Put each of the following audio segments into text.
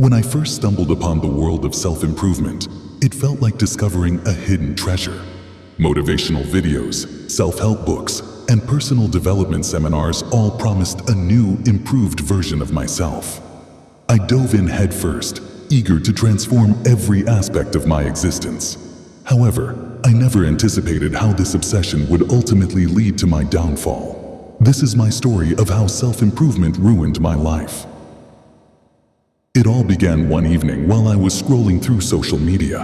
When I first stumbled upon the world of self-improvement, it felt like discovering a hidden treasure. Motivational videos, self-help books, and personal development seminars all promised a new, improved version of myself. I dove in headfirst, eager to transform every aspect of my existence. However, I never anticipated how this obsession would ultimately lead to my downfall. This is my story of how self-improvement ruined my life. It all began one evening while I was scrolling through social media.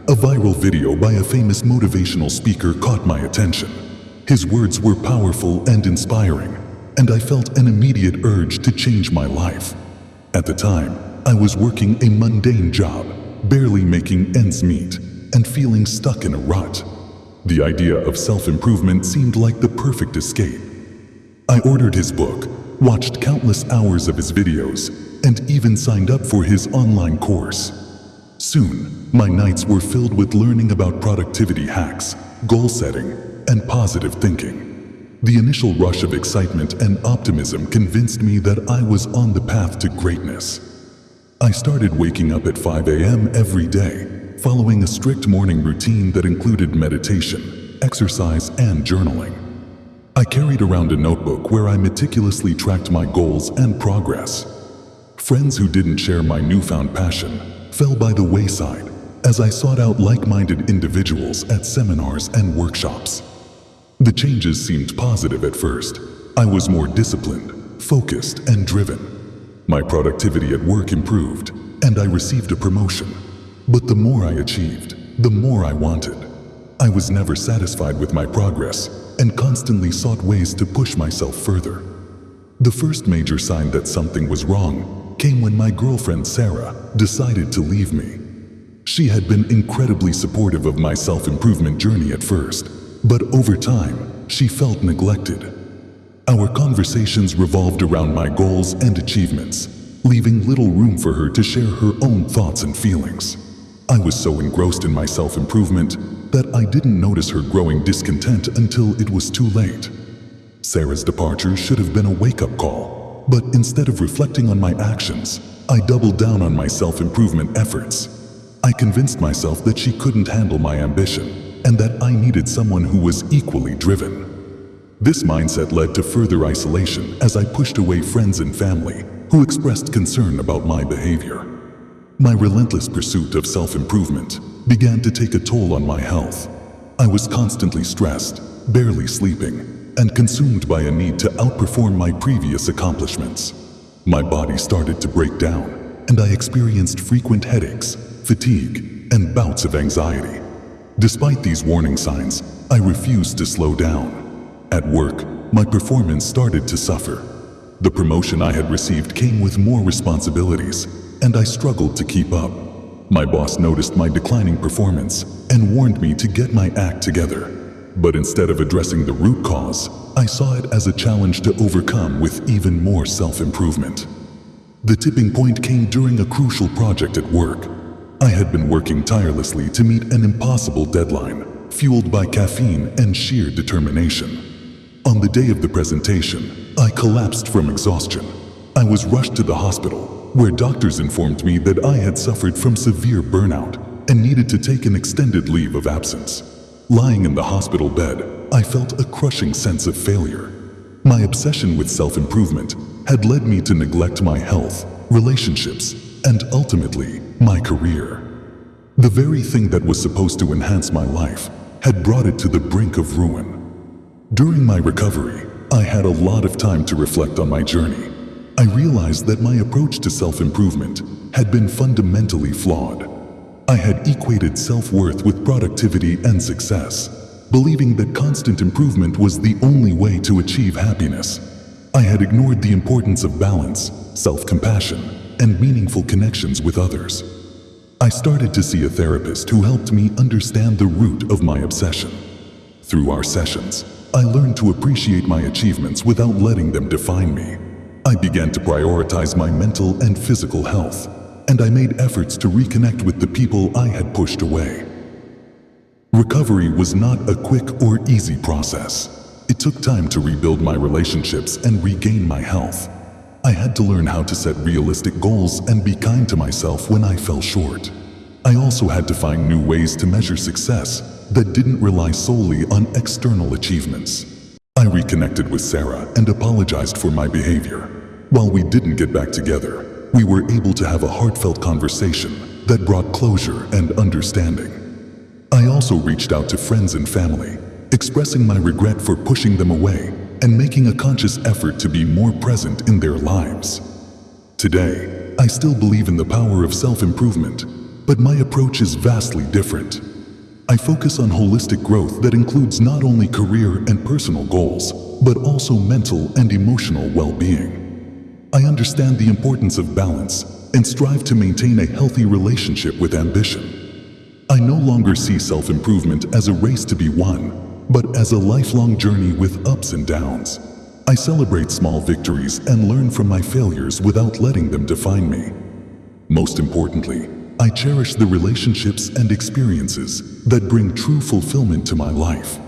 A viral video by a famous motivational speaker caught my attention. His words were powerful and inspiring, and I felt an immediate urge to change my life. At the time, I was working a mundane job, barely making ends meet, and feeling stuck in a rut. The idea of self-improvement seemed like the perfect escape. I ordered his book, watched countless hours of his videos, and even signed up for his online course. Soon, my nights were filled with learning about productivity hacks, goal setting, and positive thinking. The initial rush of excitement and optimism convinced me that I was on the path to greatness. I started waking up at 5 a.m. every day, following a strict morning routine that included meditation, exercise, and journaling. I carried around a notebook where I meticulously tracked my goals and progress. Friends who didn't share my newfound passion fell by the wayside as I sought out like-minded individuals at seminars and workshops. The changes seemed positive at first. I was more disciplined, focused, and driven. My productivity at work improved, and I received a promotion. But the more I achieved, the more I wanted. I was never satisfied with my progress and constantly sought ways to push myself further. The first major sign that something was wrong came when my girlfriend Sarah decided to leave me. She had been incredibly supportive of my self-improvement journey at first, but over time, she felt neglected. Our conversations revolved around my goals and achievements, leaving little room for her to share her own thoughts and feelings. I was so engrossed in my self-improvement that I didn't notice her growing discontent until it was too late. Sarah's departure should have been a wake-up call, but instead of reflecting on my actions, I doubled down on my self-improvement efforts. I convinced myself that she couldn't handle my ambition and that I needed someone who was equally driven. This mindset led to further isolation as I pushed away friends and family who expressed concern about my behavior. My relentless pursuit of self-improvement began to take a toll on my health. I was constantly stressed, barely sleeping, and consumed by a need to outperform my previous accomplishments. My body started to break down, and I experienced frequent headaches, fatigue, and bouts of anxiety. Despite these warning signs, I refused to slow down. At work, my performance started to suffer. The promotion I had received came with more responsibilities, and I struggled to keep up. My boss noticed my declining performance and warned me to get my act together. But instead of addressing the root cause, I saw it as a challenge to overcome with even more self-improvement. The tipping point came during a crucial project at work. I had been working tirelessly to meet an impossible deadline, fueled by caffeine and sheer determination. On the day of the presentation, I collapsed from exhaustion. I was rushed to the hospital, where doctors informed me that I had suffered from severe burnout and needed to take an extended leave of absence. Lying in the hospital bed, I felt a crushing sense of failure. My obsession with self-improvement had led me to neglect my health, relationships, and ultimately, my career. The very thing that was supposed to enhance my life had brought it to the brink of ruin. During my recovery, I had a lot of time to reflect on my journey. I realized that my approach to self-improvement had been fundamentally flawed. I had equated self-worth with productivity and success, believing that constant improvement was the only way to achieve happiness. I had ignored the importance of balance, self-compassion, and meaningful connections with others. I started to see a therapist who helped me understand the root of my obsession. Through our sessions, I learned to appreciate my achievements without letting them define me. I began to prioritize my mental and physical health, and I made efforts to reconnect with the people I had pushed away. Recovery was not a quick or easy process. It took time to rebuild my relationships and regain my health. I had to learn how to set realistic goals and be kind to myself when I fell short. I also had to find new ways to measure success that didn't rely solely on external achievements. I reconnected with Sarah and apologized for my behavior. While we didn't get back together, we were able to have a heartfelt conversation that brought closure and understanding. I also reached out to friends and family, expressing my regret for pushing them away and making a conscious effort to be more present in their lives. Today, I still believe in the power of self-improvement, but my approach is vastly different. I focus on holistic growth that includes not only career and personal goals, but also mental and emotional well-being. I understand the importance of balance and strive to maintain a healthy relationship with ambition. I no longer see self-improvement as a race to be won, but as a lifelong journey with ups and downs. I celebrate small victories and learn from my failures without letting them define me. Most importantly, I cherish the relationships and experiences that bring true fulfillment to my life.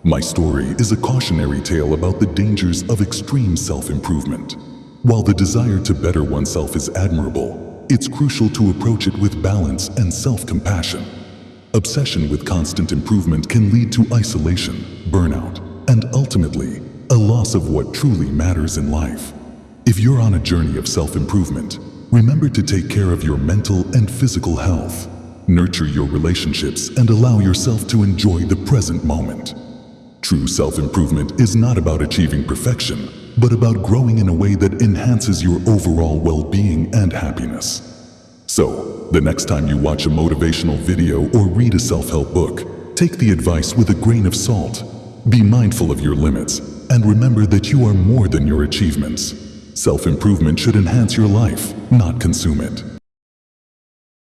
My story is a cautionary tale about the dangers of extreme self-improvement. While the desire to better oneself is admirable, it's crucial to approach it with balance and self-compassion. Obsession with constant improvement can lead to isolation, burnout, and ultimately, a loss of what truly matters in life. If you're on a journey of self-improvement, remember to take care of your mental and physical health. Nurture your relationships and allow yourself to enjoy the present moment. True self-improvement is not about achieving perfection, but about growing in a way that enhances your overall well-being and happiness. So, the next time you watch a motivational video or read a self-help book, take the advice with a grain of salt. Be mindful of your limits, and remember that you are more than your achievements. Self-improvement should enhance your life, not consume it.